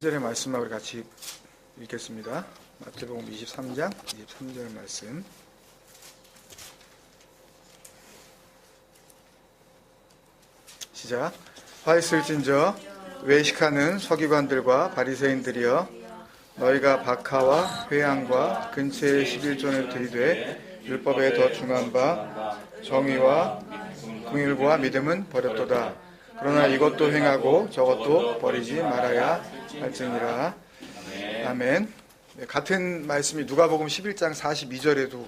10절의 말씀을 우리 같이 읽겠습니다. 마태복음 23장 23절 말씀. 시작. 화 있을진저 외식하는 서기관들과 바리새인들이여, 너희가 박하와 회향과 근처의 11조를 들이되 율법에 더 중한 바 정의와 긍휼과 믿음은 버렸도다. 그러나 이것도 행하고 저것도 버리지 말아야 할지니라. 아멘. 네, 같은 말씀이 누가복음 11장 42절에도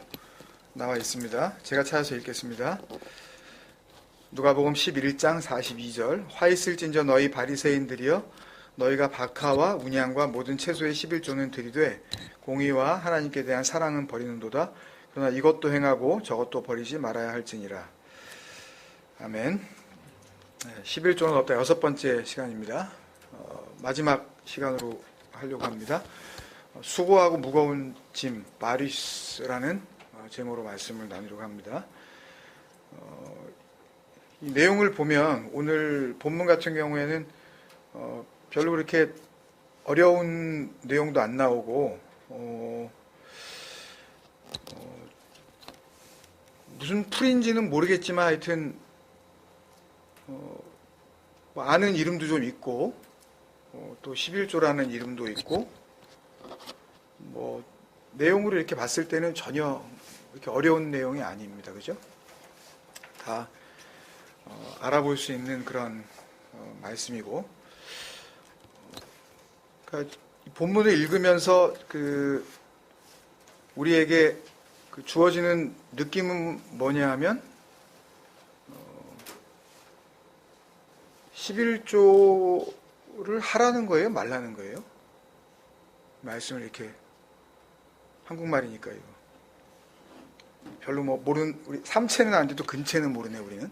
나와 있습니다. 제가 찾아서 읽겠습니다. 누가복음 11장 42절. 화 있을진저 너희 바리새인들이여, 너희가 박하와 운양과 모든 채소의 11조는 들이되 공의와 하나님께 대한 사랑은 버리는도다. 그러나 이것도 행하고 저것도 버리지 말아야 할지니라. 아멘. 11조는 없다. 6번째 시간입니다. 마지막 시간으로 하려고 합니다. 수고하고 무거운 짐, 바리스라는 제목으로 말씀을 나누려고 합니다. 이 내용을 보면 오늘 본문 같은 경우에는 별로 그렇게 어려운 내용도 안 나오고 무슨 풀인지는 모르겠지만 하여튼 아는 이름도 좀 있고 또 11조라는 이름도 있고 내용으로 이렇게 봤을 때는 전혀 이렇게 어려운 내용이 아닙니다. 그죠? 다 알아볼 수 있는 그런 말씀이고, 그러니까 본문을 읽으면서 우리에게 주어지는 느낌은 뭐냐 하면 11조를 하라는 거예요? 말라는 거예요? 말씀을 이렇게, 한국말이니까 이거 별로 모르는, 우리 삼체는 안 돼도 근체는 모르네 우리는.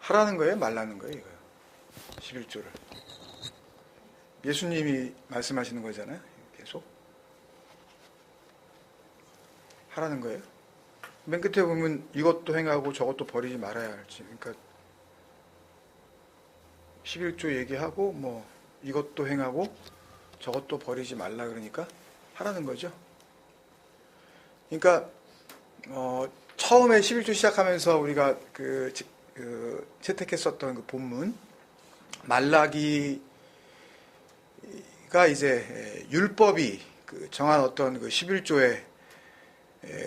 하라는 거예요? 말라는 거예요? 이거요. 11조를 예수님이 말씀하시는 거잖아요. 계속 하라는 거예요. 맨 끝에 보면 이것도 행하고 저것도 버리지 말아야 할지. 그러니까 11조 얘기하고 이것도 행하고 저것도 버리지 말라 그러니까 하라는 거죠. 그러니까 처음에 11조 시작하면서 우리가 채택했었던 그 본문 말라기가 이제 율법이 정한 어떤 그 11조의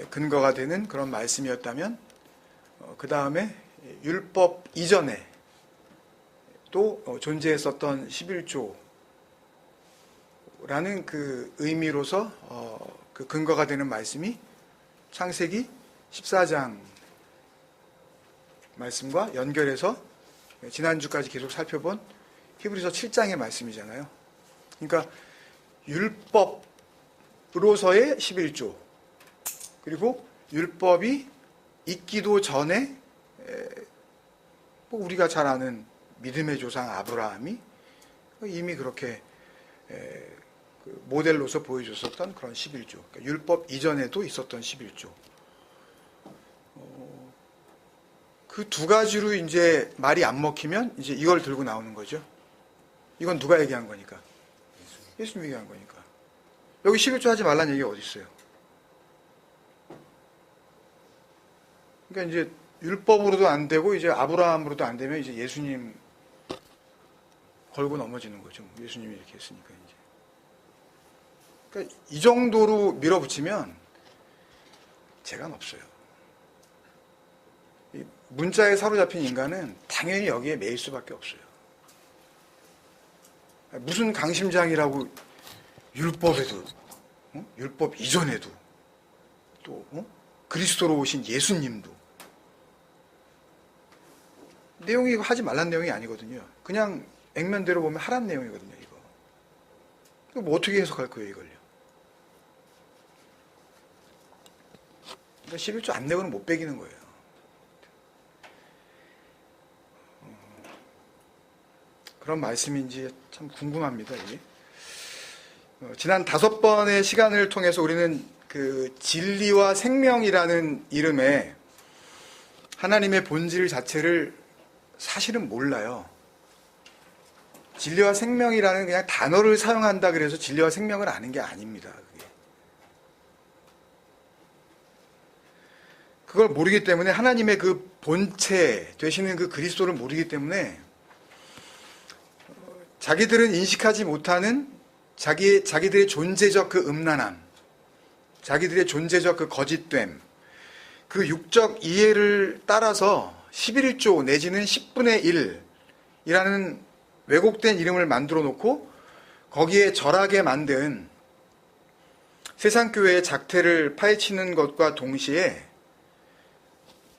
근거가 되는 그런 말씀이었다면, 그 다음에 율법 이전에 또 존재했었던 11조라는 그 의미로서 그 근거가 되는 말씀이 창세기 14장 말씀과 연결해서 지난주까지 계속 살펴본 히브리서 7장의 말씀이잖아요. 그러니까 율법으로서의 11조, 그리고 율법이 있기도 전에 우리가 잘 아는 믿음의 조상 아브라함이 이미 그렇게 모델로서 보여줬었던 그런 11조, 그러니까 율법 이전에도 있었던 11조. 그 두 가지로 이제 말이 안 먹히면 이제 이걸 들고 나오는 거죠. 이건 누가 얘기한 거니까? 예수님이 얘기한 거니까. 여기 11조 하지 말라는 얘기가 어디 있어요? 그러니까 이제 율법으로도 안 되고 이제 아브라함으로도 안 되면 이제 예수님 걸고 넘어지는 거죠. 예수님이 이렇게 했으니까 이제. 그러니까 이 정도로 밀어붙이면 재간 없어요. 이 문자에 사로잡힌 인간은 당연히 여기에 매일 수밖에 없어요. 무슨 강심장이라고 율법에도, 율법 이전에도, 또 그리스도로 오신 예수님도. 내용이 이거 하지 말란 내용이 아니거든요. 그냥 액면대로 보면 하란 내용이거든요. 이거 뭐 어떻게 해석할 거예요 이걸요? 그러니까 11조 안 내고는 못 빼기는 거예요. 그런 말씀인지 참 궁금합니다. 이게. 지난 5번의 시간을 통해서 우리는 그 진리와 생명이라는 이름에 하나님의 본질 자체를 사실은 몰라요. 진리와 생명이라는 그냥 단어를 사용한다 그래서 진리와 생명을 아는 게 아닙니다. 그걸 모르기 때문에 하나님의 그 본체 되시는 그 그리스도를 모르기 때문에 자기들은 인식하지 못하는 자기들의 존재적 그 음란함, 자기들의 존재적 그 거짓됨, 그 육적 이해를 따라서 11조 내지는 10분의 1이라는 왜곡된 이름을 만들어 놓고 거기에 절하게 만든 세상교회의 작태를 파헤치는 것과 동시에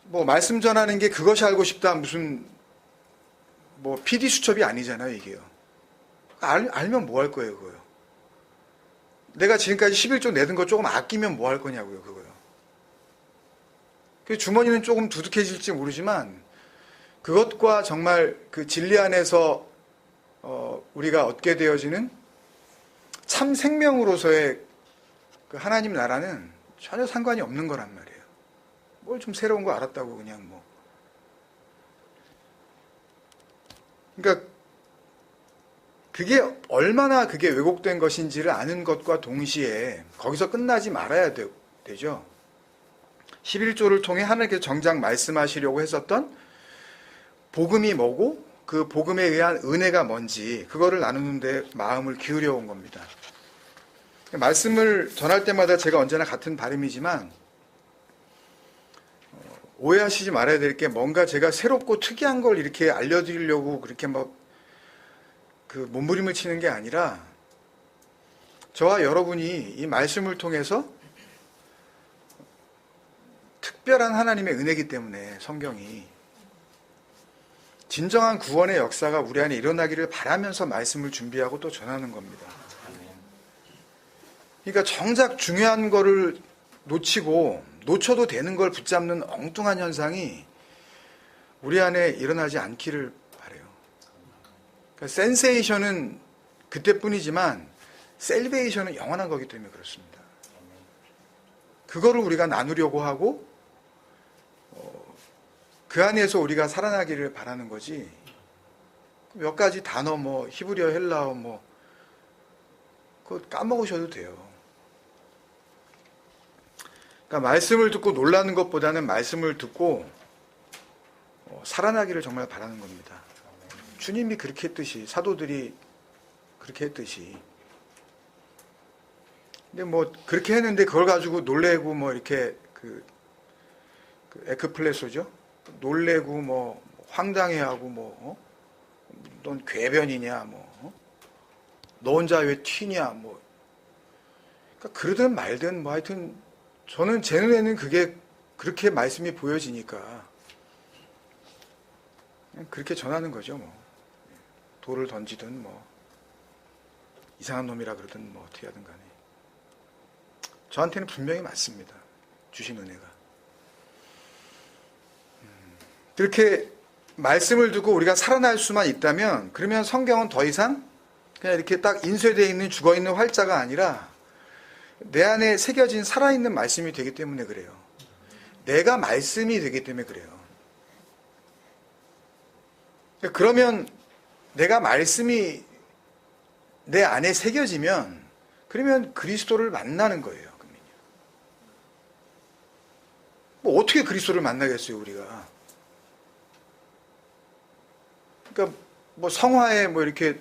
뭐 말씀 전하는 게 그것이 알고 싶다 무슨 뭐 PD 수첩이 아니잖아요 이게요. 알면 뭐 할 거예요 그거요. 내가 지금까지 11조 내던 거 조금 아끼면 뭐 할 거냐고요 그거요. 그 주머니는 조금 두둑해질지 모르지만 그것과 정말 그 진리 안에서 우리가 얻게 되어지는 참 생명으로서의 그 하나님 나라는 전혀 상관이 없는 거란 말이에요. 뭘 좀 새로운 거 알았다고 그냥 뭐. 그러니까 그게 얼마나 그게 왜곡된 것인지를 아는 것과 동시에 거기서 끝나지 말아야 되죠. 11조를 통해 하나님께서 정작 말씀하시려고 했었던 복음이 뭐고 그 복음에 의한 은혜가 뭔지 그거를 나누는 데 마음을 기울여 온 겁니다. 말씀을 전할 때마다 제가 언제나 같은 바람이지만 오해하시지 말아야 될 게 뭔가 제가 새롭고 특이한 걸 이렇게 알려드리려고 그렇게 막 그 몸부림을 치는 게 아니라 저와 여러분이 이 말씀을 통해서 특별한 하나님의 은혜이기 때문에 성경이 진정한 구원의 역사가 우리 안에 일어나기를 바라면서 말씀을 준비하고 또 전하는 겁니다. 그러니까 정작 중요한 거를 놓쳐도 되는 걸 붙잡는 엉뚱한 현상이 우리 안에 일어나지 않기를 바라요. 그러니까 센세이션은 그때뿐이지만 셀베이션은 영원한 거기 때문에 그렇습니다. 그거를 우리가 나누려고 하고 그 안에서 우리가 살아나기를 바라는 거지. 몇 가지 단어 뭐 히브리어 헬라어 뭐 그거 까먹으셔도 돼요. 그러니까 말씀을 듣고 놀라는 것보다는 말씀을 듣고 살아나기를 정말 바라는 겁니다. 주님이 그렇게 했듯이 사도들이 그렇게 했듯이. 근데 뭐 그렇게 했는데 그걸 가지고 놀래고 뭐 이렇게 그 에크플레소죠. 놀래고 뭐 황당해하고 뭐 넌 궤변이냐 뭐 너 혼자 왜 튀냐 뭐 그러니까 그러든 말든 뭐 하여튼 저는 제 눈에는 그게 그렇게 말씀이 보여지니까 그냥 그렇게 전하는 거죠. 뭐 돌을 던지든 뭐 이상한 놈이라 그러든 뭐 어떻게 하든 간에 저한테는 분명히 맞습니다. 주신 은혜가. 그렇게 말씀을 두고 우리가 살아날 수만 있다면 그러면 성경은 더 이상 그냥 이렇게 딱 인쇄되어 있는 죽어있는 활자가 아니라 내 안에 새겨진 살아있는 말씀이 되기 때문에 그래요. 내가 말씀이 되기 때문에 그래요. 그러면 내가 말씀이 내 안에 새겨지면 그러면 그리스도를 만나는 거예요. 뭐 어떻게 그리스도를 만나겠어요 우리가. 그러니까 뭐 성화에 뭐 이렇게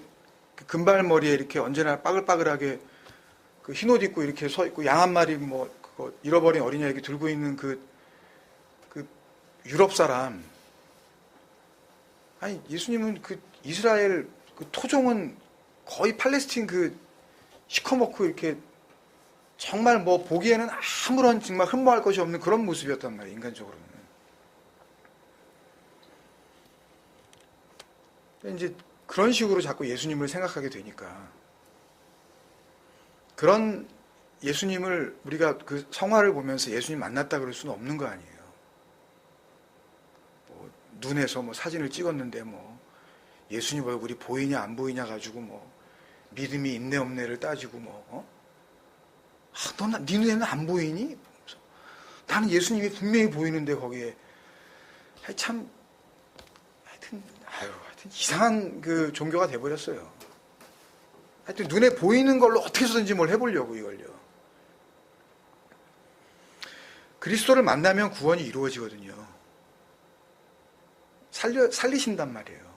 금발머리에 이렇게 언제나 빠글빠글하게 그 흰옷 입고 이렇게 서 있고 양 한 마리 뭐 그거 잃어버린 어린애 이렇게 들고 있는 그 유럽 사람. 아니 예수님은 그 이스라엘 그 토종은 거의 팔레스틴 그 시커멓고 이렇게 정말 뭐 보기에는 아무런 정말 흠모할 것이 없는 그런 모습이었단 말이에요 인간적으로는. 이제 그런 식으로 자꾸 예수님을 생각하게 되니까 그런 예수님을 우리가 그 성화를 보면서 예수님 만났다 그럴 수는 없는 거 아니에요. 뭐 눈에서 뭐 사진을 찍었는데 뭐 예수님 얼굴이 보이냐 안 보이냐 가지고 뭐 믿음이 있네 없네를 따지고 뭐 넌 네 눈에는 안 보이니? 나는 예수님이 분명히 보이는데 거기에 하여튼 이상한 그 종교가 돼버렸어요. 하여튼 눈에 보이는 걸로 어떻게 해서든지 뭘 해보려고 이걸요. 그리스도를 만나면 구원이 이루어지거든요. 살리신단 말이에요.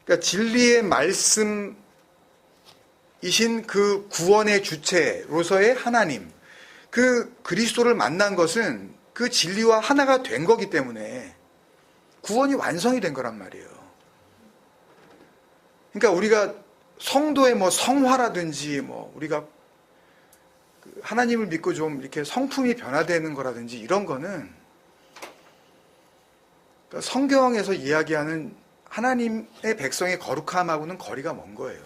그러니까 진리의 말씀이신 그 구원의 주체로서의 하나님, 그 그리스도를 만난 것은 그 진리와 하나가 된 거기 때문에 구원이 완성이 된 거란 말이에요. 그러니까 우리가 성도의 뭐 성화라든지 뭐 우리가 하나님을 믿고 좀 이렇게 성품이 변화되는 거라든지 이런 거는 그러니까 성경에서 이야기하는 하나님의 백성의 거룩함하고는 거리가 먼 거예요.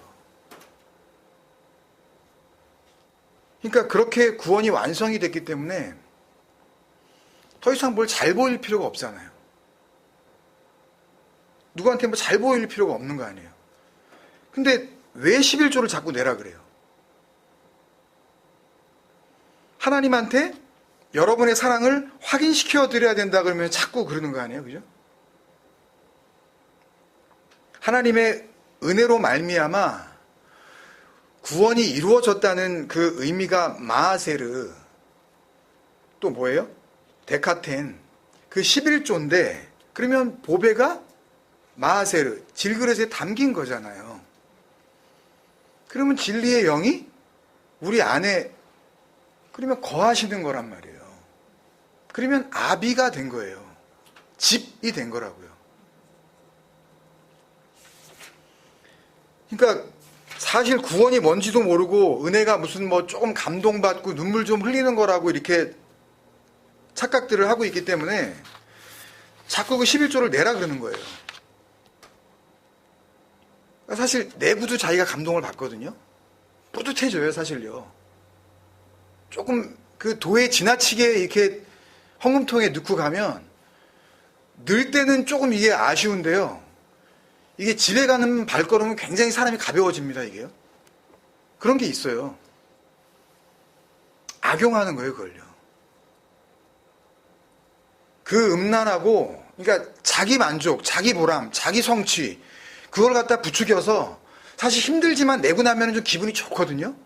그러니까 그렇게 구원이 완성이 됐기 때문에 더 이상 뭘 잘 보일 필요가 없잖아요. 누구한테 뭐 잘 보일 필요가 없는 거 아니에요. 근데 왜 11조를 자꾸 내라 그래요? 하나님한테 여러분의 사랑을 확인시켜 드려야 된다 그러면 자꾸 그러는 거 아니에요? 그죠? 하나님의 은혜로 말미암아 구원이 이루어졌다는 그 의미가 마아세르, 또 뭐예요? 데카텐, 그 11조인데 그러면 보배가 마아세르, 질그릇에 담긴 거잖아요. 그러면 진리의 영이 우리 안에 그러면 거하시는 거란 말이에요. 그러면 아비가 된 거예요. 집이 된 거라고요. 그러니까 사실 구원이 뭔지도 모르고 은혜가 무슨 뭐 조금 감동받고 눈물 좀 흘리는 거라고 이렇게 착각들을 하고 있기 때문에 자꾸 그 11조를 내라 그러는 거예요. 사실 내부도 자기가 감동을 받거든요. 뿌듯해져요, 사실요. 조금 그 도에 지나치게 이렇게 헌금통에 넣고 가면 늘 때는 조금 이게 아쉬운데요. 이게 집에 가는 발걸음은 굉장히 사람이 가벼워집니다, 이게요. 그런 게 있어요. 악용하는 거예요, 그걸요. 그 음란하고, 그러니까 자기 만족, 자기 보람, 자기 성취, 그걸 갖다 부추겨서 사실 힘들지만 내고 나면 좀 기분이 좋거든요.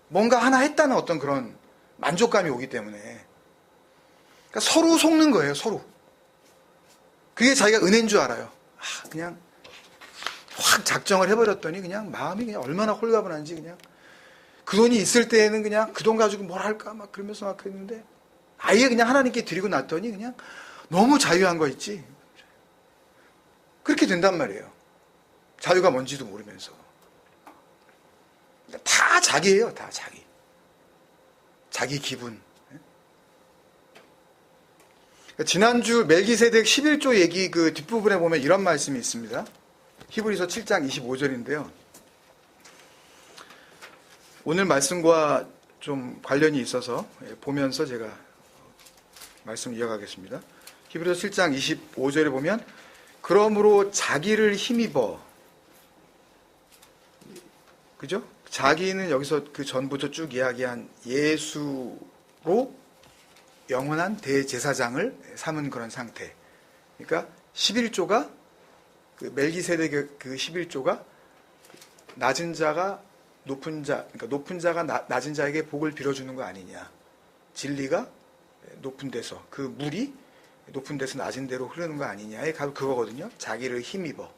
뭔가 하나 했다는 어떤 그런 만족감이 오기 때문에. 그러니까 서로 속는 거예요, 서로. 그게 자기가 은혜인 줄 알아요. 그냥 확 작정을 해버렸더니 그냥 마음이 그냥 얼마나 홀가분한지 그냥 그 돈이 있을 때에는 그냥 그 돈 가지고 뭘 할까 막 그러면서 막 했는데 아예 그냥 하나님께 드리고 났더니 그냥 너무 자유한 거 있지. 그렇게 된단 말이에요. 자유가 뭔지도 모르면서. 다 자기예요, 다 자기. 자기 기분. 지난주 멜기세덱 11조 얘기 그 뒷부분에 보면 이런 말씀이 있습니다. 히브리서 7장 25절인데요. 오늘 말씀과 좀 관련이 있어서 보면서 제가 말씀 이어가겠습니다. 히브리서 7장 25절에 보면 그러므로 자기를 힘입어, 그죠? 자기는 여기서 그 전부터 쭉 이야기한 예수로 영원한 대제사장을 삼은 그런 상태. 그러니까 11조가 그 멜기세덱의 그 11조가 낮은 자가 높은 자, 그러니까 높은 자가 낮은 자에게 복을 빌어주는 거 아니냐. 진리가 높은 데서, 그 물이 높은 데서 낮은 데로 흐르는 거 아니냐의 그거거든요. 자기를 힘입어.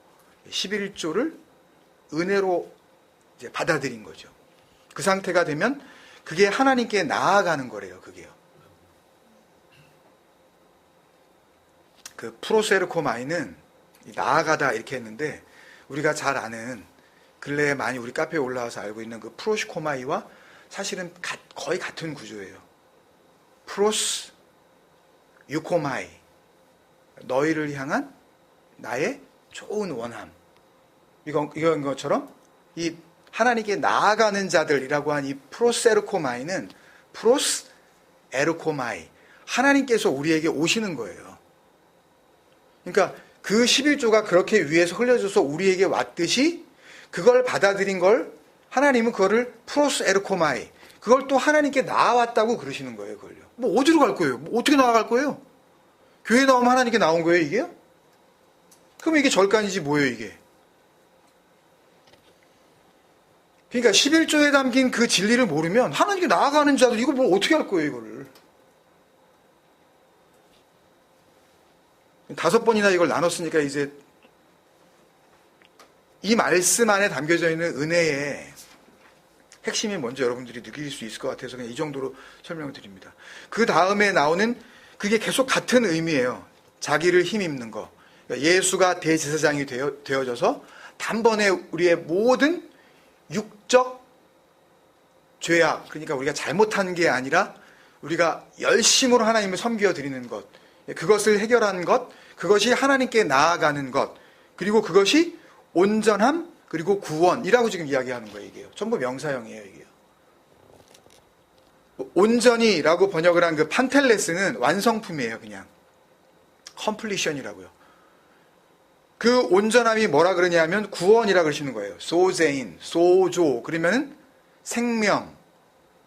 11조를 은혜로 이제 받아들인 거죠. 그 상태가 되면 그게 하나님께 나아가는 거래요, 그게요. 그 프로세르코마이는 나아가다 이렇게 했는데 우리가 잘 아는 근래에 많이 우리 카페에 올라와서 알고 있는 그 프로시코마이와 사실은 거의 같은 구조예요. 프로스 유코마이, 너희를 향한 나의 좋은 원함. 이건 것처럼 이 하나님께 나아가는 자들이라고 한 이 프로세르코마이는 프로스 에르코마이, 하나님께서 우리에게 오시는 거예요. 그러니까 그 11조가 그렇게 위에서 흘려져서 우리에게 왔듯이 그걸 받아들인 걸 하나님은 그거를 프로스 에르코마이, 그걸 또 하나님께 나아왔다고 그러시는 거예요. 그걸요. 뭐 어디로 갈 거예요? 뭐 어떻게 나아갈 거예요? 교회 나오면 하나님께 나온 거예요, 이게요? 그럼 이게 절간이지 뭐예요 이게? 그러니까 11조에 담긴 그 진리를 모르면 하나님께 나아가는 자들 이걸 뭘 어떻게 할 거예요 이거를. 5번이나 이걸 나눴으니까 이제 이 말씀 안에 담겨져 있는 은혜의 핵심이 먼저 여러분들이 느낄 수 있을 것 같아서 그냥 이 정도로 설명을 드립니다. 그 다음에 나오는 그게 계속 같은 의미예요. 자기를 힘입는 거. 그러니까 예수가 대제사장이 되어져서 단번에 우리의 모든 육적 죄악, 그러니까 우리가 잘못한 게 아니라 우리가 열심으로 하나님을 섬겨 드리는 것, 그것을 해결한 것, 그것이 하나님께 나아가는 것, 그리고 그것이 온전함, 그리고 구원이라고 지금 이야기하는 거예요. 이게요. 전부 명사형이에요. 이게요. 온전히라고 번역을 한 그 판텔레스는 완성품이에요. 그냥 completion이라고요. 그 온전함이 뭐라 그러냐면 구원이라 그러시는 거예요. 소제인, 소조 그러면은 생명,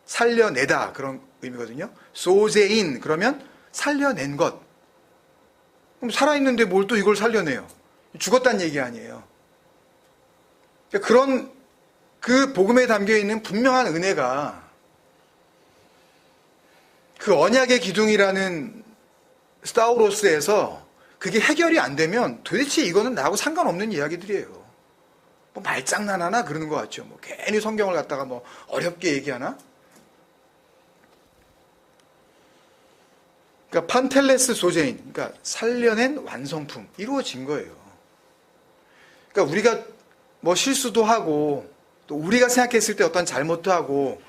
살려내다 그런 의미거든요. 소제인 그러면 살려낸 것. 그럼 살아있는데 뭘 또 이걸 살려내요? 죽었다는 얘기 아니에요. 그런 그 복음에 담겨있는 분명한 은혜가 그 언약의 기둥이라는 스타우로스에서 그게 해결이 안 되면 도대체 이거는 나하고 상관없는 이야기들이에요. 뭐 말장난하나 그러는 것 같죠. 뭐 괜히 성경을 갖다가 뭐 어렵게 얘기하나? 그러니까 판텔레스 소제인, 그러니까 살려낸 완성품 이루어진 거예요. 그러니까 우리가 뭐 실수도 하고 또 우리가 생각했을 때 어떤 잘못도 하고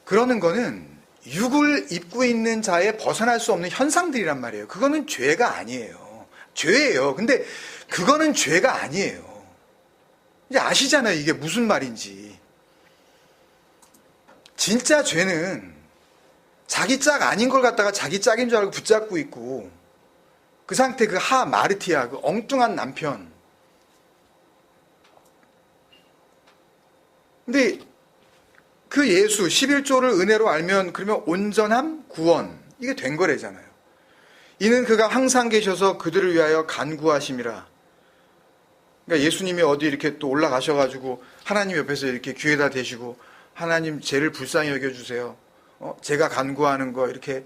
그러는 거는 육을 입고 있는 자의 벗어날 수 없는 현상들이란 말이에요. 그거는 죄가 아니에요. 죄예요. 근데 그거는 죄가 아니에요. 이제 아시잖아요. 이게 무슨 말인지. 진짜 죄는 자기 짝 아닌 걸 갖다가 자기 짝인 줄 알고 붙잡고 있고 그 상태 그 마르티아 그 엉뚱한 남편. 근데 그 예수 11조를 은혜로 알면 그러면 온전함 구원 이게 된 거래잖아요. 이는 그가 항상 계셔서 그들을 위하여 간구하심이라. 그러니까 예수님이 어디 이렇게 또 올라가셔가지고 하나님 옆에서 이렇게 귀에다 대시고 하나님 죄를 불쌍히 여겨주세요. 제가 간구하는 거 이렇게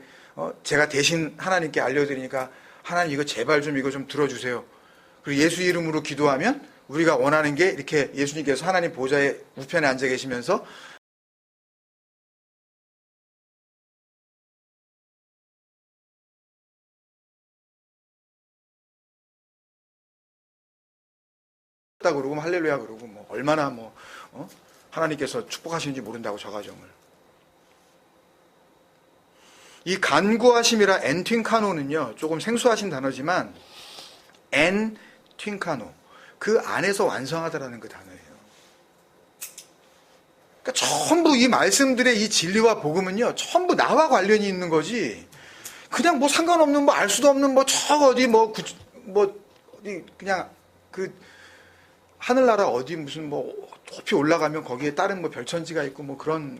제가 대신 하나님께 알려드리니까 하나님 이거 제발 좀 이거 좀 들어주세요. 그리고 예수 이름으로 기도하면 우리가 원하는 게 이렇게 예수님께서 하나님 보좌에 우편에 앉아 계시면서 그러고 할렐루야 그러고 뭐 얼마나 하나님께서 축복하시는지 모른다고 저 가정을. 이 간구하심이라 엔튠카노는요 조금 생소하신 단어지만 엔튠카노 그 안에서 완성하다라는 그 단어예요. 그러니까 전부 이 말씀들의 이 진리와 복음은요 전부 나와 관련이 있는 거지. 그냥 뭐 상관없는 뭐 알 수도 없는 뭐 저 어디 어디 그냥 그 하늘나라 어디 무슨 뭐 높이 올라가면 거기에 다른 뭐 별천지가 있고 뭐 그런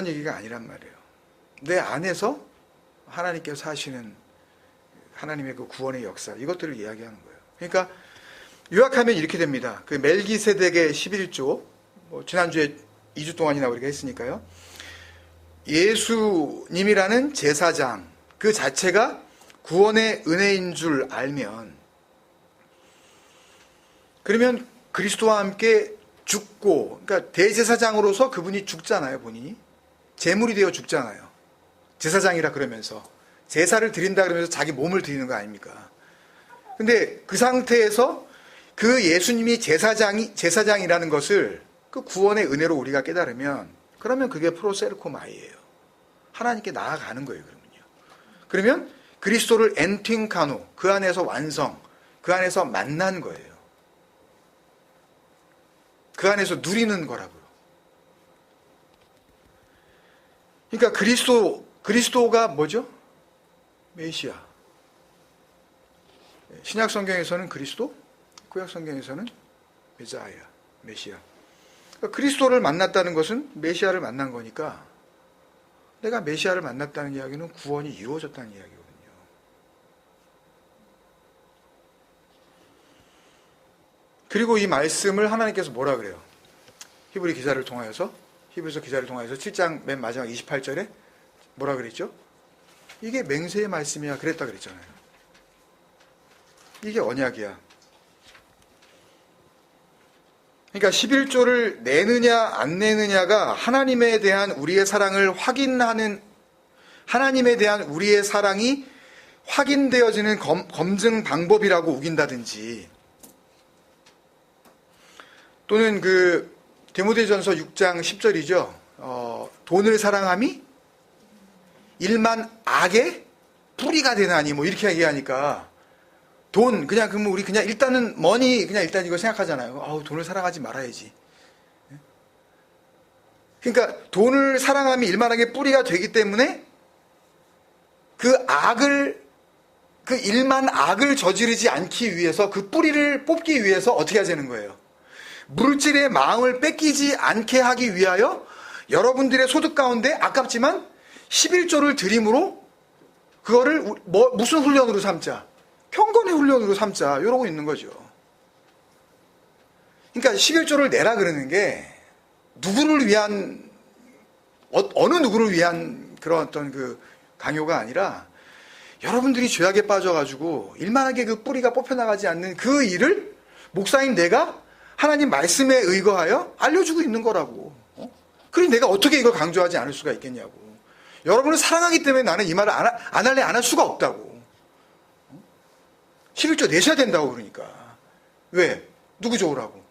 얘기가 아니란 말이에요. 내 안에서 하나님께서 하시는 하나님의 그 구원의 역사 이것들을 이야기하는 거예요. 그러니까 요약하면 이렇게 됩니다. 그 멜기세덱의 11조 지난주에 2주 동안이나 우리가 했으니까요. 예수님이라는 제사장 그 자체가 구원의 은혜인 줄 알면 그러면 그리스도와 함께 죽고 그러니까 대제사장으로서 그분이 죽잖아요. 본인이 제물이 되어 죽잖아요. 제사장이라 그러면서 제사를 드린다 그러면서 자기 몸을 드리는 거 아닙니까? 근데 그 상태에서 그 예수님이 제사장이라는 것을 그 구원의 은혜로 우리가 깨달으면 그러면 그게 프로세르코마이예요. 하나님께 나아가는 거예요. 그러면 그리스도를 엔튠카노 그 안에서 완성 그 안에서 만난 거예요. 그 안에서 누리는 거라고요. 그러니까 그리스도가 뭐죠? 메시아. 신약 성경에서는 그리스도, 구약 성경에서는 메시아. 그러니까 그리스도를 만났다는 것은 메시아를 만난 거니까 내가 메시아를 만났다는 이야기는 구원이 이루어졌다는 이야기거든요. 그리고 이 말씀을 하나님께서 뭐라 그래요? 히브리서 기자를 통하여서 7장 맨 마지막 28절에 뭐라 그랬죠? 이게 맹세의 말씀이야 그랬다 그랬잖아요. 이게 언약이야. 그러니까 11조를 내느냐 안 내느냐가 하나님에 대한 우리의 사랑을 확인하는, 하나님에 대한 우리의 사랑이 확인되어지는 검증 방법이라고 우긴다든지, 또는 그 디모데전서 6장 10절이죠. 돈을 사랑함이 일만 악의 뿌리가 되나니, 뭐 이렇게 얘기하니까 돈 그냥 그러면 우리 그냥 일단은 머니 그냥 일단 이거 생각하잖아요. 아우, 돈을 사랑하지 말아야지. 그러니까 돈을 사랑함이 일만하게 뿌리가 되기 때문에 그 일만 악을 저지르지 않기 위해서, 그 뿌리를 뽑기 위해서 어떻게 하자는 거예요? 물질의 마음을 뺏기지 않게 하기 위하여 여러분들의 소득 가운데 아깝지만 11조를 드림으로 그거를 무슨 훈련으로 삼자? 경건의 훈련으로 삼자. 이러고 있는 거죠. 그러니까 11조를 내라 그러는 게 누구를 위한, 어느 누구를 위한 그런 어떤 그 강요가 아니라, 여러분들이 죄악에 빠져가지고 일만하게 그 뿌리가 뽑혀나가지 않는 그 일을 목사인 내가 하나님 말씀에 의거하여 알려주고 있는 거라고. 그리고 내가 어떻게 이걸 강조하지 않을 수가 있겠냐고. 여러분을 사랑하기 때문에 나는 이 말을 안 할래 안 할 수가 없다고. 11조 내셔야 된다고. 그러니까 왜? 누구 좋으라고?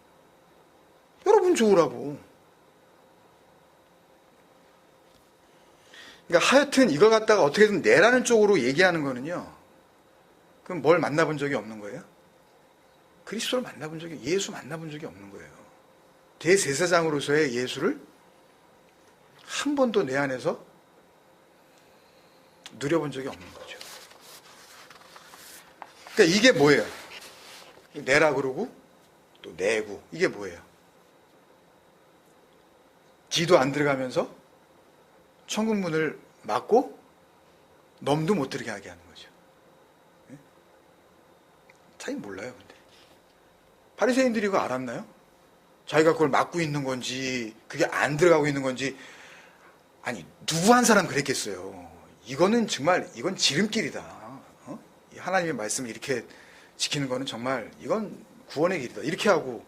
여러분 좋으라고. 그러니까 하여튼 이걸 갖다가 어떻게든 내라는 쪽으로 얘기하는 거는요, 그럼 뭘 만나본 적이 없는 거예요? 그리스도를 만나본 적이, 예수 만나본 적이 없는 거예요. 대제사장으로서의 예수를 한 번도 내 안에서 누려본 적이 없는 거죠. 그러니까 이게 뭐예요? 내라 그러고 또 내고, 이게 뭐예요? 지도 안 들어가면서 천국 문을 막고 넘도 못 들게 하게 하는 거죠. 자기 몰라요. 근데 바리새인들이 그거 알았나요? 자기가 그걸 막고 있는 건지 그게 안 들어가고 있는 건지. 아니, 누구 한 사람 그랬겠어요. 이거는 정말, 이건 지름길이다. 하나님의 말씀을 이렇게 지키는 거는 정말 이건 구원의 길이다. 이렇게 하고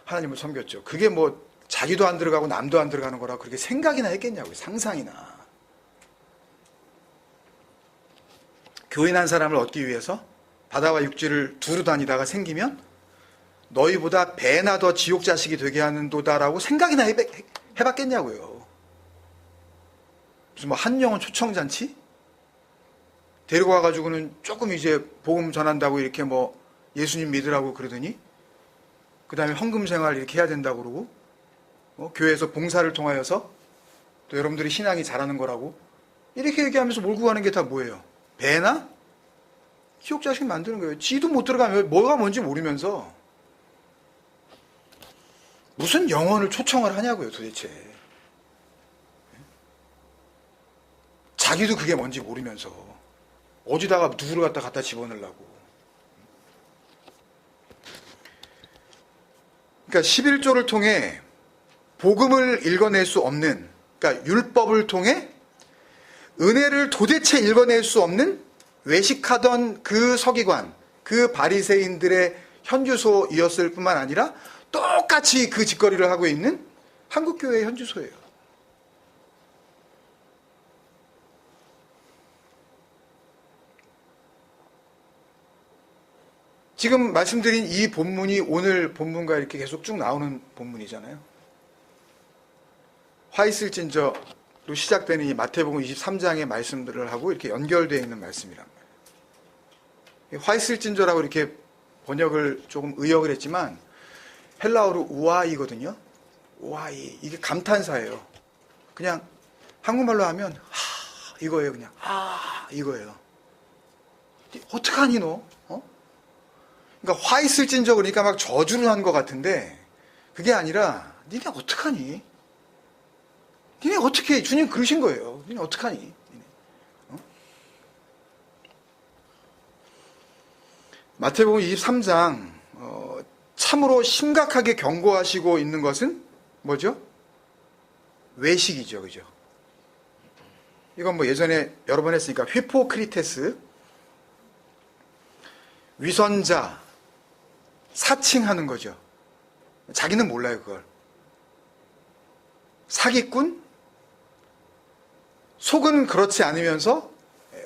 하나님을 섬겼죠. 그게 뭐 자기도 안 들어가고 남도 안 들어가는 거라 그렇게 생각이나 했겠냐고요. 상상이나. 교인한 사람을 얻기 위해서 바다와 육지를 두루 다니다가 생기면 너희보다 배나 더 지옥 자식이 되게 하는도다라고 생각이나 해봤겠냐고요. 무슨 뭐 한 영혼 초청잔치? 데리고 와가지고는 조금 이제 복음 전한다고 이렇게 뭐 예수님 믿으라고 그러더니, 그 다음에 헌금 생활 이렇게 해야 된다고 그러고, 교회에서 봉사를 통하여서 또 여러분들이 신앙이 자라는 거라고 이렇게 얘기하면서 몰고 가는 게 다 뭐예요? 배나 지옥 자식 만드는 거예요. 지도 못 들어가면 뭐가 뭔지 모르면서 무슨 영혼을 초청을 하냐고요, 도대체. 자기도 그게 뭔지 모르면서 어디다가 누구를 갖다 집어넣으려고. 그러니까 11조를 통해 복음을 읽어낼 수 없는, 그러니까 율법을 통해 은혜를 도대체 읽어낼 수 없는 외식하던 그 서기관, 그 바리새인들의 현주소이었을 뿐만 아니라 똑같이 그 짓거리를 하고 있는 한국교회의 현주소예요. 지금 말씀드린 이 본문이 오늘 본문과 이렇게 계속 쭉 나오는 본문이잖아요. 화 있을진저로 시작되는 이 마태복음 23장의 말씀들을 하고 이렇게 연결되어 있는 말씀이란 말이에요. 화 있을진저라고 이렇게 번역을 조금 의역을 했지만 헬라어로 우아이거든요. 우아이. 이게 감탄사예요. 그냥 한국말로 하면 이거예요. 그냥 이거예요. 어떡하니 너? 그러니까 화 있을진저, 그러니까 막 저주를 한 것 같은데 그게 아니라 니네 어떡하니? 니네 어떻게, 주님 그러신 거예요. 니네 어떡하니? 니네. 마태복음 23장 참으로 심각하게 경고하시고 있는 것은 뭐죠? 외식이죠. 그죠? 이건 뭐 예전에 여러 번 했으니까 휘포크리테스, 위선자, 사칭하는 거죠. 자기는 몰라요, 그걸. 사기꾼, 속은 그렇지 않으면서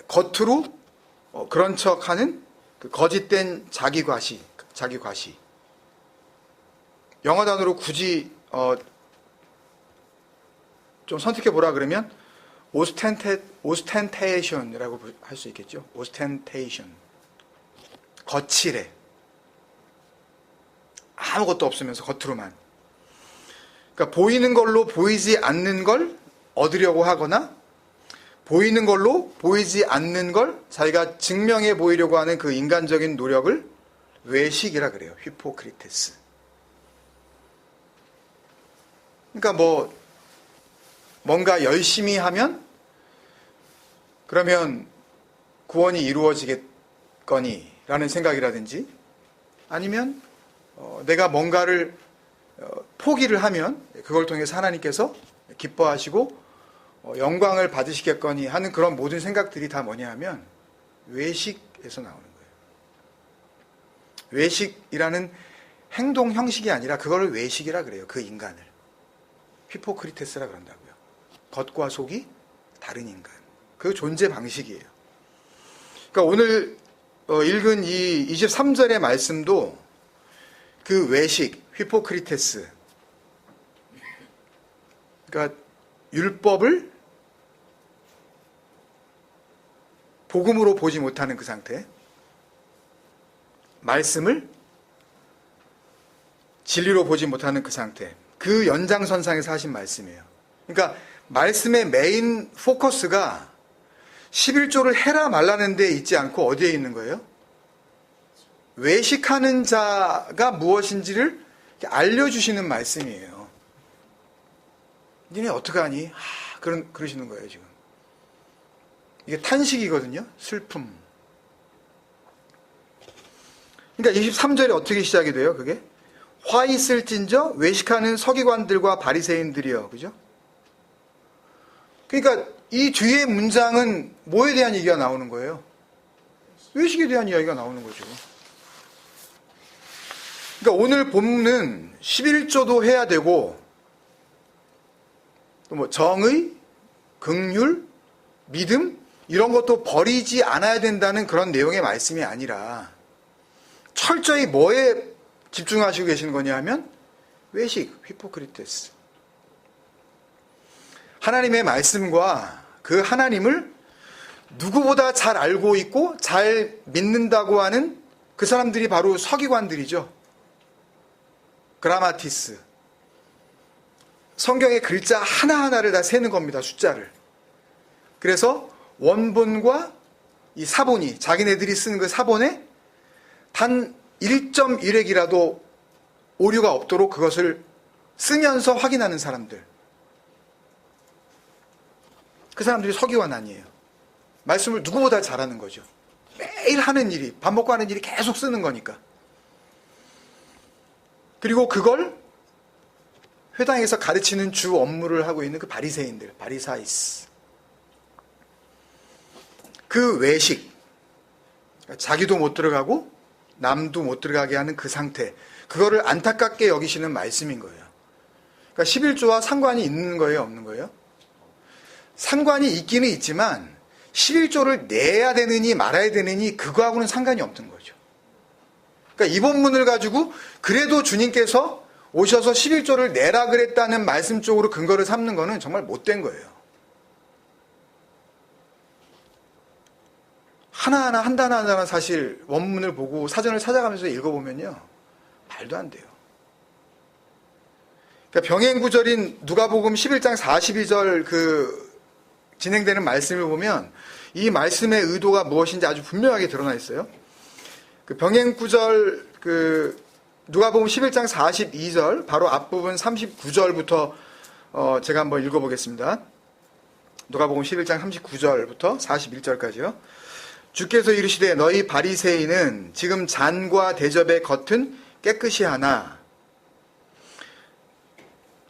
겉으로 그런 척하는 그 거짓된 자기과시. 영어 단어로 굳이 좀 선택해 보라 그러면 오스텐테이션이라고 할 수 있겠죠. 오스텐테이션. 거칠해. 아무것도 없으면서 겉으로만. 그러니까 보이는 걸로 보이지 않는 걸 얻으려고 하거나 보이는 걸로 보이지 않는 걸 자기가 증명해 보이려고 하는 그 인간적인 노력을 외식이라 그래요. 휘포크리테스. 그러니까 뭔가 열심히 하면 그러면 구원이 이루어지겠거니 라는 생각이라든지 아니면 내가 뭔가를 포기를 하면 그걸 통해서 하나님께서 기뻐하시고 영광을 받으시겠거니 하는 그런 모든 생각들이 다 뭐냐 하면 외식에서 나오는 거예요. 외식이라는 행동 형식이 아니라 그걸 외식이라 그래요. 그 인간을. 휘포크리테스라 그런다고요. 겉과 속이 다른 인간. 그 존재 방식이에요. 그러니까 오늘 읽은 이 23절의 말씀도 그 외식, 휘포크리테스. 그러니까 율법을 복음으로 보지 못하는 그 상태. 말씀을 진리로 보지 못하는 그 상태. 그 연장선상에서 하신 말씀이에요. 그러니까 말씀의 메인 포커스가 11조를 해라 말라는 데 있지 않고 어디에 있는 거예요? 외식하는 자가 무엇인지를 알려주시는 말씀이에요. 니네 어떡하니? 그러시는 거예요, 지금. 이게 탄식이거든요. 슬픔. 그러니까 23절에 어떻게 시작이 돼요, 그게? 화 있을진저 외식하는 서기관들과 바리새인들이여. 그죠? 그러니까 이 뒤에 문장은 뭐에 대한 얘기가 나오는 거예요? 외식에 대한 이야기가 나오는 거죠. 그러니까 오늘 본문은 11조도 해야 되고 또 뭐 정의, 긍휼, 믿음 이런 것도 버리지 않아야 된다는 그런 내용의 말씀이 아니라 철저히 뭐에 집중하시고 계시는 거냐 하면 외식, 휘포크리테스. 하나님의 말씀과 그 하나님을 누구보다 잘 알고 있고 잘 믿는다고 하는 그 사람들이 바로 서기관들이죠. 그라마티스. 성경의 글자 하나하나를 다 세는 겁니다. 숫자를. 그래서 원본과 이 사본이 자기네들이 쓰는 그 사본에 단 1.1획이라도 오류가 없도록 그것을 쓰면서 확인하는 사람들. 그 사람들이 서기관 아니에요. 말씀을 누구보다 잘하는 거죠. 매일 하는 일이, 밥 먹고 하는 일이 계속 쓰는 거니까. 그리고 그걸 회당에서 가르치는 주 업무를 하고 있는 그 바리새인들, 바리사이스. 그 외식, 자기도 못 들어가고 남도 못 들어가게 하는 그 상태, 그거를 안타깝게 여기시는 말씀인 거예요. 그러니까 11조와 상관이 있는 거예요, 없는 거예요? 상관이 있기는 있지만 11조를 내야 되느니 말아야 되느니 그거하고는 상관이 없는 거죠. 그러니까 이 본문을 가지고 그래도 주님께서 오셔서 11조를 내라 그랬다는 말씀 쪽으로 근거를 삼는 거는 정말 못된 거예요. 하나하나 한 단어 하나 사실 원문을 보고 사전을 찾아가면서 읽어보면요. 말도 안 돼요. 그러니까 병행구절인 누가복음 11장 42절 그 진행되는 말씀을 보면 이 말씀의 의도가 무엇인지 아주 분명하게 드러나 있어요. 그 병행구절 그 누가복음 11장 42절 바로 앞부분 39절부터 제가 한번 읽어보겠습니다. 누가복음 11장 39절부터 41절까지요. 주께서 이르시되 너희 바리새인은 지금 잔과 대접의 겉은 깨끗이 하나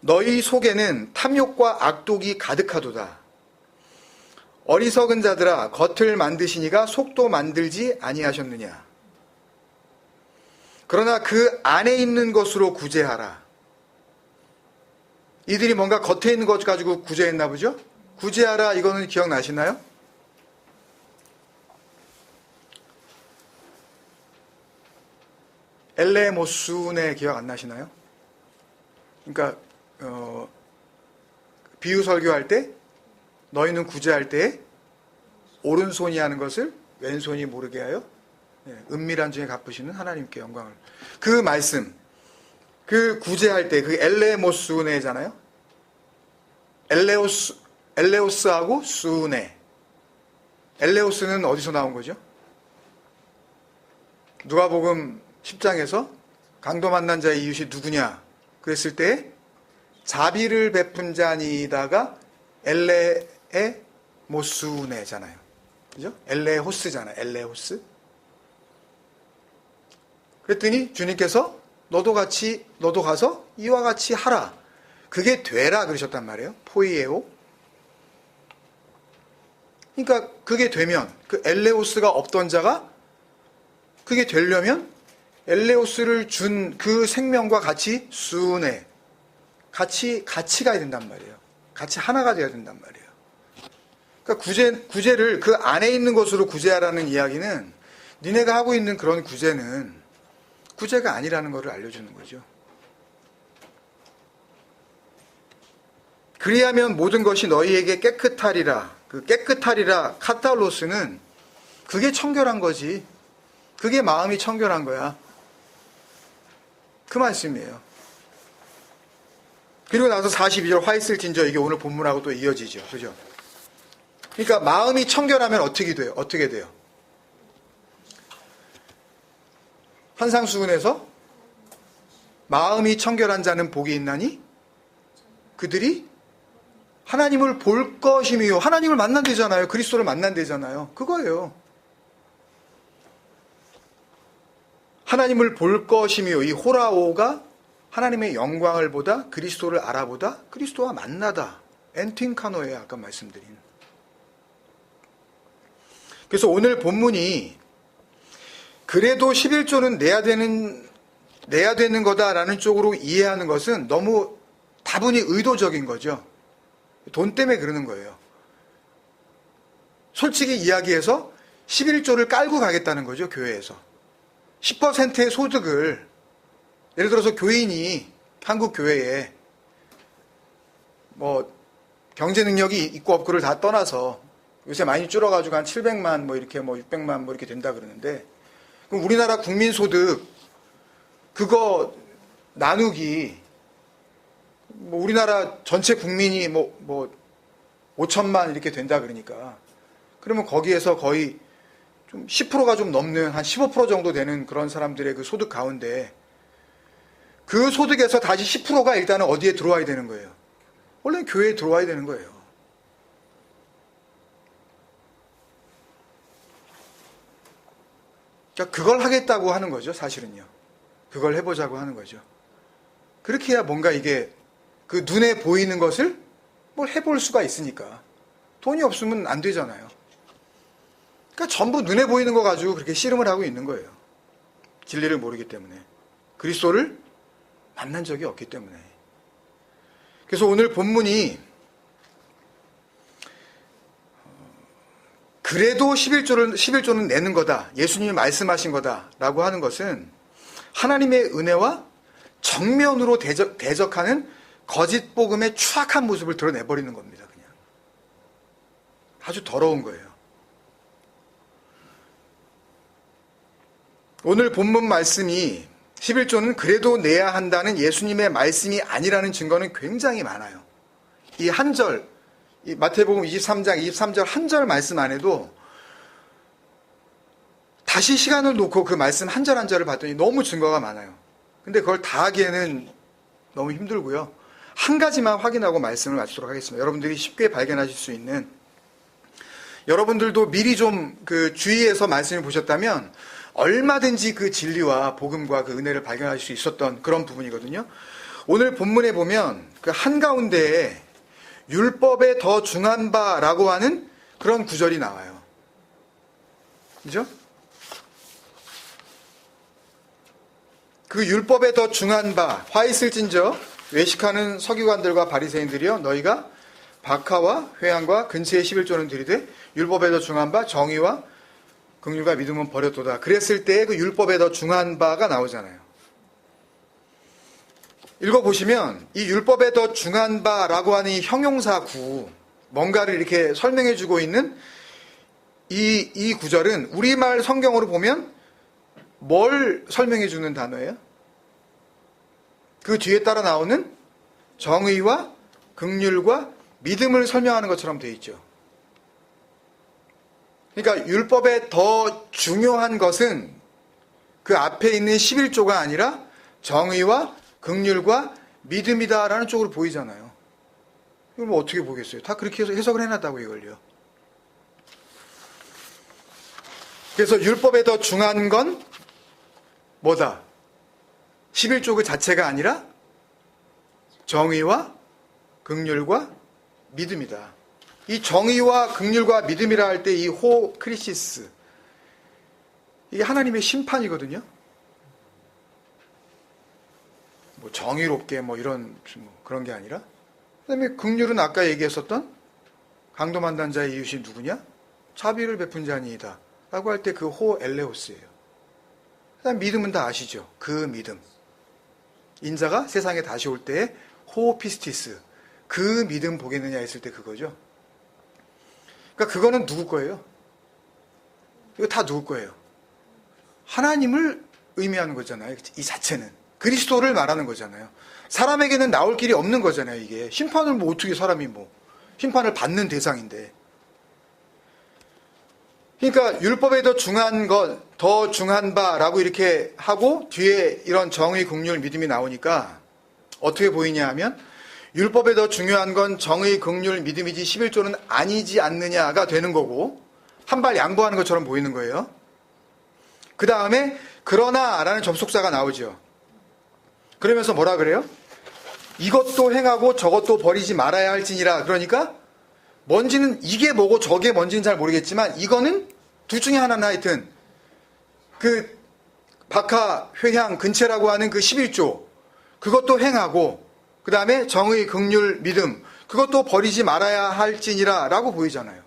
너희 속에는 탐욕과 악독이 가득하도다. 어리석은 자들아 겉을 만드시니가 속도 만들지 아니하셨느냐. 그러나 그 안에 있는 것으로 구제하라. 이들이 뭔가 겉에 있는 것 가지고 구제했나 보죠? 구제하라 이거는 기억나시나요? 엘레모순의 기억 안 나시나요? 그러니까 비유 설교할 때 너희는 구제할 때 오른손이 하는 것을 왼손이 모르게 하여 은밀한 중에 갚으시는 하나님께 영광을. 그 말씀, 그 구제할 때 그 엘레모순에잖아요. 엘레오스하고 수네. 엘레오스는 어디서 나온 거죠? 누가복음 10장에서 강도 만난 자의 이웃이 누구냐 그랬을 때 자비를 베푼 자니다가 엘레에 모수네잖아요. 그죠? 엘레호스잖아요. 엘레호스. 그랬더니 주님께서 너도 가서 이와 같이 하라. 그게 되라 그러셨단 말이에요. 포이에오. 그러니까 그게 되면 그 엘레오스가 없던 자가 그게 되려면 엘레오스를 준 그 생명과 같이 수네 같이 가야 된단 말이에요. 같이 하나가 돼야 된단 말이에요. 그러니까 구제를 그 안에 있는 것으로 구제하라는 이야기는 니네가 하고 있는 그런 구제는 구제가 아니라는 것을 알려주는 거죠. 그리하면 모든 것이 너희에게 깨끗하리라. 그 깨끗하리라 카탈로스는 그게 청결한 거지. 그게 마음이 청결한 거야. 그 말씀이에요. 그리고 나서 42절 화 있을 진저 이게 오늘 본문하고 또 이어지죠. 그죠? 그러니까 마음이 청결하면 어떻게 돼요? 어떻게 돼요? 환상수훈에서 마음이 청결한 자는 복이 있나니 그들이 하나님을 볼 것이며 하나님을 만난대잖아요. 그리스도를 만난대잖아요. 그거예요. 하나님을 볼 것이며 이 호라오가 하나님의 영광을 보다 그리스도를 알아보다 그리스도와 만나다. 엔팅카노예요. 아까 말씀드린. 그래서 오늘 본문이 그래도 11조는 내야 되는 거다라는 쪽으로 이해하는 것은 너무 다분히 의도적인 거죠. 돈 때문에 그러는 거예요. 솔직히 이야기해서 11조를 깔고 가겠다는 거죠. 교회에서. 10%의 소득을 예를 들어서 교인이 한국 교회에 뭐 경제 능력이 있고 없고를 다 떠나서 요새 많이 줄어가지고 한 700만 뭐 이렇게 뭐 600만 뭐 이렇게 된다 그러는데 그럼 우리나라 국민 소득 그거 나누기 뭐 우리나라 전체 국민이 뭐 5천만 이렇게 된다 그러니까 그러면 거기에서 거의 좀 10%가 좀 넘는 한 15% 정도 되는 그런 사람들의 그 소득 가운데 그 소득에서 다시 10%가 일단은 어디에 들어와야 되는 거예요? 원래 교회에 들어와야 되는 거예요. 그러니까 그걸 하겠다고 하는 거죠, 사실은요. 그걸 해보자고 하는 거죠. 그렇게 해야 뭔가 이게 그 눈에 보이는 것을 뭘 해볼 수가 있으니까. 돈이 없으면 안 되잖아요. 그러니까 전부 눈에 보이는 거 가지고 그렇게 씨름을 하고 있는 거예요. 진리를 모르기 때문에. 그리스도를 만난 적이 없기 때문에. 그래서 오늘 본문이 그래도 11조는 내는 거다. 예수님이 말씀하신 거다라고 하는 것은 하나님의 은혜와 정면으로 대적하는 거짓 복음의 추악한 모습을 드러내버리는 겁니다. 그냥. 아주 더러운 거예요. 오늘 본문 말씀이 11조는 그래도 내야 한다는 예수님의 말씀이 아니라는 증거는 굉장히 많아요. 이 한 절, 이 마태복음 23절 한 절 말씀 안에도 다시 시간을 놓고 그 말씀 한 절 한 절을 봤더니 너무 증거가 많아요. 근데 그걸 다 하기에는 너무 힘들고요. 한 가지만 확인하고 말씀을 마치도록 하겠습니다. 여러분들이 쉽게 발견하실 수 있는, 여러분들도 미리 좀 그 주의해서 말씀을 보셨다면 얼마든지 그 진리와 복음과 그 은혜를 발견할 수 있었던 그런 부분이거든요. 오늘 본문에 보면 그 한가운데에 율법에 더 중한 바라고 하는 그런 구절이 나와요. 그죠? 그 율법에 더 중한 바, 화 있을진저 외식하는 서기관들과 바리새인들이여 너희가 박하와 회향과 근처의 11조는 들이되 율법에 더 중한 바 정의와 긍휼과 믿음은 버렸도다. 그랬을 때 그 율법에 더 중한 바가 나오잖아요. 읽어보시면 이 율법에 더 중한 바라고 하는 이 형용사 구, 뭔가를 이렇게 설명해주고 있는 이 구절은 우리말 성경으로 보면 뭘 설명해주는 단어예요? 그 뒤에 따라 나오는 정의와 긍휼과 믿음을 설명하는 것처럼 되어 있죠. 그러니까 율법에 더 중요한 것은 그 앞에 있는 11조가 아니라 정의와 긍휼과 믿음이다라는 쪽으로 보이잖아요. 이걸 뭐 어떻게 보겠어요? 다 그렇게 해석을 해놨다고 이걸요. 그래서 율법에 더 중요한 건 뭐다? 11조 그 자체가 아니라 정의와 긍휼과 믿음이다. 이 정의와 긍휼과 믿음이라 할 때 이 호 크리시스, 이게 하나님의 심판이거든요. 뭐 정의롭게 뭐 이런 그런 게 아니라, 그다음에 긍휼은 아까 얘기했었던 강도만단 자의 이웃이 누구냐? 자비를 베푼 자니이다 라고 할 때 그 호 엘레오스예요. 그다음 믿음은 다 아시죠? 그 믿음. 인자가 세상에 다시 올 때의 호 피스티스, 그 믿음 보겠느냐 했을 때 그거죠. 그러니까 그거는 누구 거예요? 이거 다 누구 거예요? 하나님을 의미하는 거잖아요. 이 자체는 그리스도를 말하는 거잖아요. 사람에게는 나올 길이 없는 거잖아요. 이게 심판을 뭐 어떻게 사람이 뭐 심판을 받는 대상인데. 그러니까 율법에 더 중한 것, 더 중한 바라고 이렇게 하고 뒤에 이런 정의, 긍휼, 믿음이 나오니까 어떻게 보이냐 하면 율법에 더 중요한 건 정의, 긍휼, 믿음이지 11조는 아니지 않느냐가 되는 거고 한 발 양보하는 것처럼 보이는 거예요. 그 다음에 그러나 라는 접속사가 나오죠. 그러면서 뭐라 그래요? 이것도 행하고 저것도 버리지 말아야 할지니라. 그러니까 뭔지는 이게 뭐고 저게 뭔지는 잘 모르겠지만 이거는 둘 중에 하나는 하여튼 그 박하, 회향, 근체라고 하는 그 11조 그것도 행하고 그 다음에 정의, 긍휼, 믿음 그것도 버리지 말아야 할지니라 라고 보이잖아요.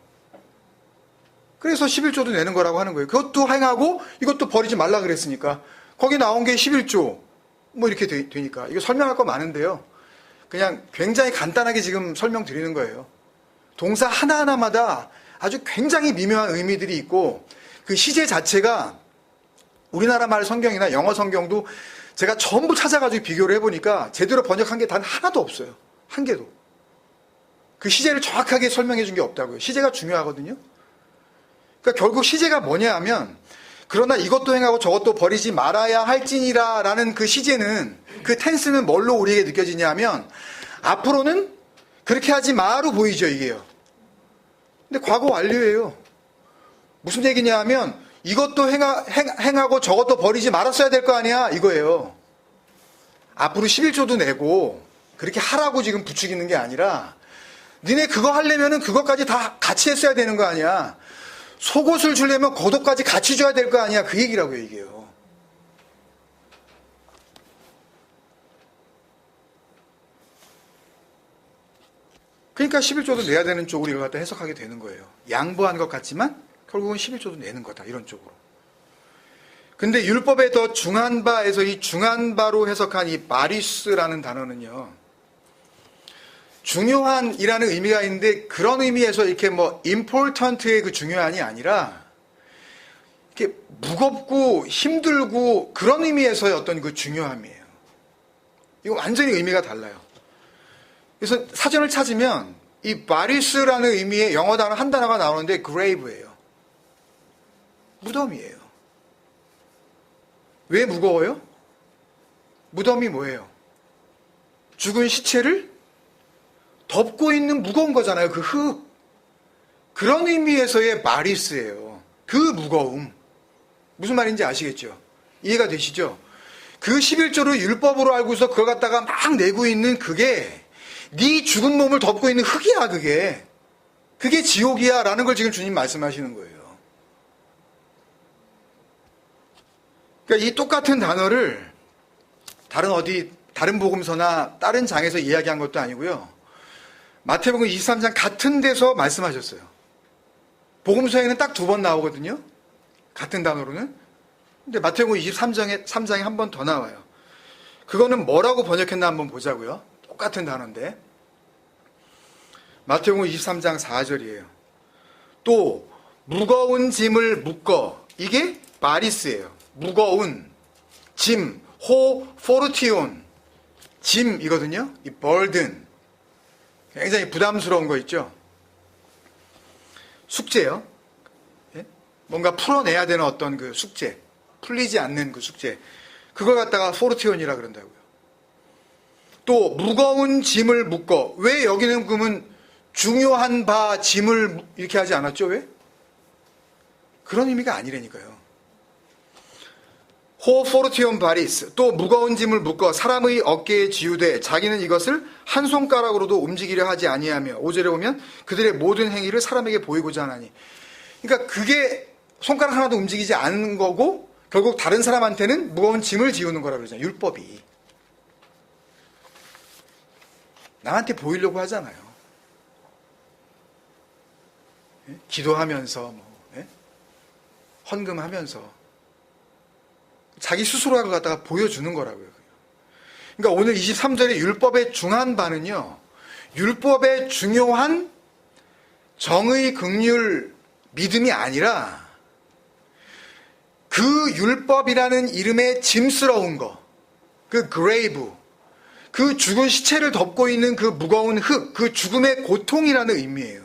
그래서 11조도 내는 거라고 하는 거예요. 그것도 행하고 이것도 버리지 말라 그랬으니까 거기 나온 게 11조 뭐 이렇게 되니까 이거 설명할 거 많은데요. 그냥 굉장히 간단하게 지금 설명드리는 거예요. 동사 하나하나마다 아주 굉장히 미묘한 의미들이 있고 그 시제 자체가 우리나라 말 성경이나 영어 성경도 제가 전부 찾아가지고 비교를 해보니까 제대로 번역한 게 단 하나도 없어요. 한 개도. 그 시제를 정확하게 설명해 준 게 없다고요. 시제가 중요하거든요. 그러니까 결국 시제가 뭐냐 하면 그러나 이것도 행하고 저것도 버리지 말아야 할지니라 라는 그 시제는 그 텐스는 뭘로 우리에게 느껴지냐 하면 앞으로는 그렇게 하지 마로 보이죠 이게요. 근데 과거 완료예요. 무슨 얘기냐 하면 이것도 행하고 저것도 버리지 말았어야 될 거 아니야 이거예요. 앞으로 11조도 내고 그렇게 하라고 지금 부추기는 게 아니라 니네 그거 하려면은 그것까지 다 같이 했어야 되는 거 아니야. 속옷을 주려면 겉옷까지 같이 줘야 될 거 아니야. 그 얘기라고요 이게요. 그러니까 11조도 내야 되는 쪽으로 이걸 갖다 해석하게 되는 거예요. 양보한 것 같지만 결국은 11조도 내는 거다. 이런 쪽으로. 근데 율법에 더 중한 바에서 이 중한 바로 해석한 이 마리스라는 단어는요. 중요한이라는 의미가 있는데 그런 의미에서 이렇게 뭐 important의 그 중요한이 아니라 이렇게 무겁고 힘들고 그런 의미에서의 어떤 그 중요함이에요. 이거 완전히 의미가 달라요. 그래서 사전을 찾으면 이 마리스라는 의미의 영어 단어 한 단어가 나오는데 grave예요. 무덤이에요. 왜 무거워요? 무덤이 뭐예요? 죽은 시체를 덮고 있는 무거운 거잖아요. 그 흙. 그런 의미에서의 마리스예요. 그 무거움. 무슨 말인지 아시겠죠? 이해가 되시죠? 그 11조를 율법으로 알고서 그걸 갖다가 막 내고 있는 그게 네 죽은 몸을 덮고 있는 흙이야. 그게 지옥이야 라는 걸 지금 주님 말씀하시는 거예요. 그러니까 이 똑같은 단어를 다른 복음서나 다른 장에서 이야기한 것도 아니고요. 마태복음 23장 같은 데서 말씀하셨어요. 복음서에는 딱 2번 나오거든요. 같은 단어로는. 근데 마태복음 23장에 한 번 더 나와요. 그거는 뭐라고 번역했나 한번 보자고요. 똑같은 단어인데. 마태복음 23장 4절이에요. 또 무거운 짐을 묶어. 이게 바리스예요. 무거운 짐, 포르티온 짐이거든요. 이 burden 굉장히 부담스러운 거 있죠. 숙제요. 예? 뭔가 풀어내야 되는 어떤 그 숙제, 풀리지 않는 그 숙제, 그걸 갖다가 포르티온이라 그런다고요. 또 무거운 짐을 묶어. 왜 여기는 그러면 중요한 바 짐을 이렇게 하지 않았죠? 왜? 그런 의미가 아니라니까요. 포르티온 바리스. 또 무거운 짐을 묶어 사람의 어깨에 지우되 자기는 이것을 한 손가락으로도 움직이려 하지 아니하며 5절에 보면 그들의 모든 행위를 사람에게 보이고자 하나니. 그러니까 그게 손가락 하나도 움직이지 않는 거고 결국 다른 사람한테는 무거운 짐을 지우는 거라고 그러잖아요. 율법이. 남한테 보이려고 하잖아요. 예? 기도하면서 예? 헌금하면서 자기 스스로가 그걸 갖다가 보여주는 거라고요. 그러니까 오늘 23절의 율법의 중한 바는요. 율법의 중요한 정의, 긍휼, 믿음이 아니라 그 율법이라는 이름의 짐스러운 거, 그 그레이브, 그 죽은 시체를 덮고 있는 그 무거운 흙, 그 죽음의 고통이라는 의미예요.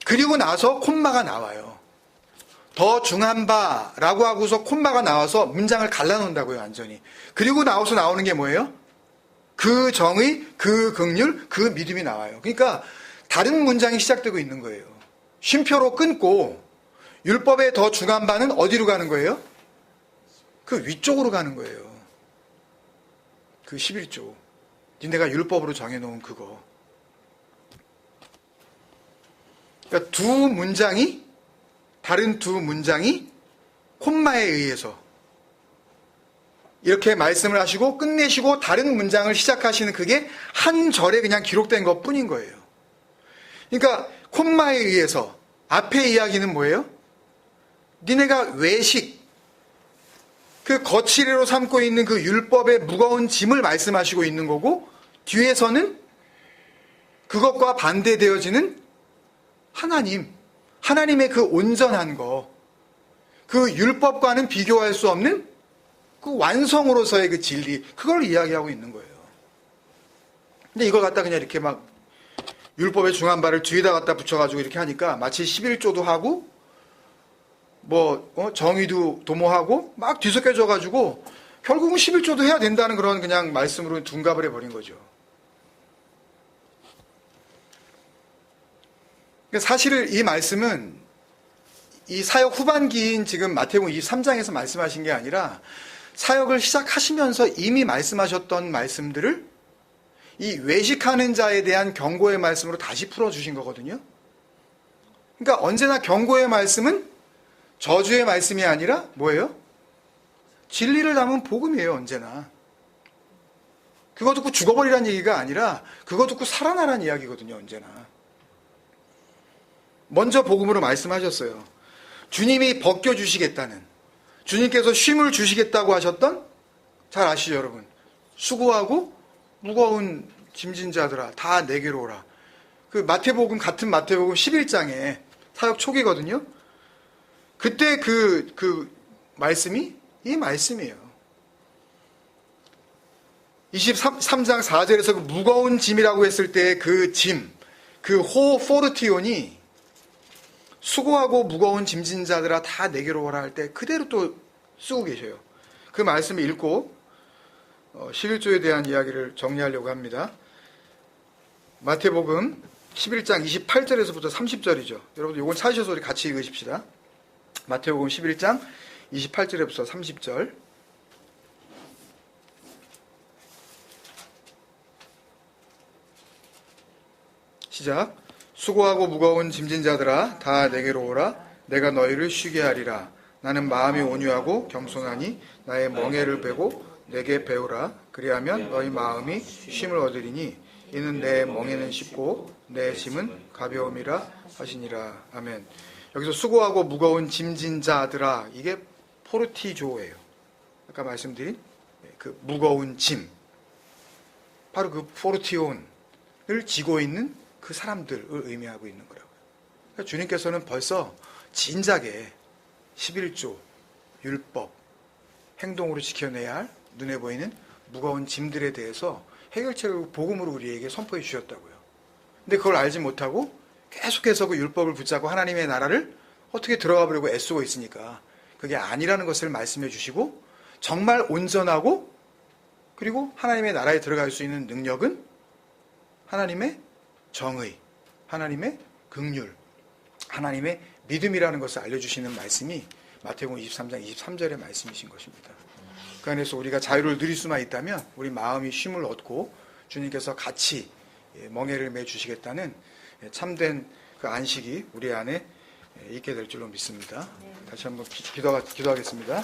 그리고 나서 콤마가 나와요. 더 중한 바라고 하고서 콤마가 나와서 문장을 갈라놓는다고요, 완전히. 그리고 나와서 나오는 게 뭐예요? 그 정의, 그 긍휼, 그 믿음이 나와요. 그러니까 다른 문장이 시작되고 있는 거예요. 쉼표로 끊고 율법의 더 중한 바는 어디로 가는 거예요? 그 위쪽으로 가는 거예요. 그 11조. 니네가 율법으로 정해놓은 그거. 그러니까 다른 두 문장이 콤마에 의해서 이렇게 말씀을 하시고 끝내시고 다른 문장을 시작하시는 그게 한 절에 그냥 기록된 것 뿐인 거예요. 그러니까 콤마에 의해서 앞에 이야기는 뭐예요? 니네가 외식, 그 거칠이로 삼고 있는 그 율법의 무거운 짐을 말씀하시고 있는 거고 뒤에서는 그것과 반대되어지는 하나님의 그 온전한 거, 그 율법과는 비교할 수 없는 그 완성으로서의 그 진리, 그걸 이야기하고 있는 거예요. 근데 이걸 갖다 그냥 이렇게 막 율법의 중한 바를 뒤에다 갖다 붙여가지고 이렇게 하니까 마치 11조도 하고 정의도 도모하고 막 뒤섞여져가지고 결국은 11조도 해야 된다는 그런 그냥 말씀으로 둔갑을 해버린 거죠. 사실 이 말씀은 이 사역 후반기인 지금 마태복음 23장에서 말씀하신 게 아니라 사역을 시작하시면서 이미 말씀하셨던 말씀들을 이 외식하는 자에 대한 경고의 말씀으로 다시 풀어주신 거거든요. 그러니까 언제나 경고의 말씀은 저주의 말씀이 아니라 뭐예요? 진리를 담은 복음이에요, 언제나. 그거 듣고 죽어버리라는 얘기가 아니라 그거 듣고 살아나라는 이야기거든요, 언제나. 먼저 복음으로 말씀하셨어요. 주님이 벗겨주시겠다는, 주님께서 쉼을 주시겠다고 하셨던, 잘 아시죠, 여러분? 수고하고 무거운 짐진 자들아 다 내게로 오라. 그 같은 마태복음 11장에 사역 초기거든요. 그때 그 말씀이 이 말씀이에요. 23장 4절에서 그 무거운 짐이라고 했을 때 그 짐, 그 포르티온이 수고하고 무거운 짐진 자들아 다 내게로 오라 할 때 그대로 또 쓰고 계셔요. 그 말씀을 읽고 11조에 대한 이야기를 정리하려고 합니다. 마태복음 11장 28절에서부터 30절이죠. 여러분들 이건 찾으셔서 우리 같이 읽으십시다. 마태복음 11장 28절에부터 30절. 시작. 수고하고 무거운 짐진 자들아 다 내게로 오라. 내가 너희를 쉬게 하리라. 나는 마음이 온유하고 겸손하니 나의 멍에를 베고 내게 배우라. 그리하면 너희 마음이 쉼을 얻으리니 이는 내 멍에는 쉽고 내 짐은 가벼움이라 하시니라. 아멘. 여기서 수고하고 무거운 짐진 자들아, 이게 포르티조예요. 아까 말씀드린 그 무거운 짐, 바로 그 포르티온을 지고 있는 그 사람들을 의미하고 있는 거라고요. 그러니까 주님께서는 벌써 진작에 11조, 율법, 행동으로 지켜내야 할 눈에 보이는 무거운 짐들에 대해서 해결책을 복음으로 우리에게 선포해 주셨다고요. 근데 그걸 알지 못하고 계속해서 그 율법을 붙잡고 하나님의 나라를 어떻게 들어가 보려고 애쓰고 있으니까 그게 아니라는 것을 말씀해 주시고, 정말 온전하고 그리고 하나님의 나라에 들어갈 수 있는 능력은 하나님의 정의, 하나님의 긍휼, 하나님의 믿음이라는 것을 알려주시는 말씀이 마태복음 23장 23절의 말씀이신 것입니다. 그 안에서 우리가 자유를 누릴 수만 있다면 우리 마음이 쉼을 얻고 주님께서 같이 멍에를 매주시겠다는 참된 그 안식이 우리 안에 있게 될 줄로 믿습니다. 다시 한번 기도하겠습니다.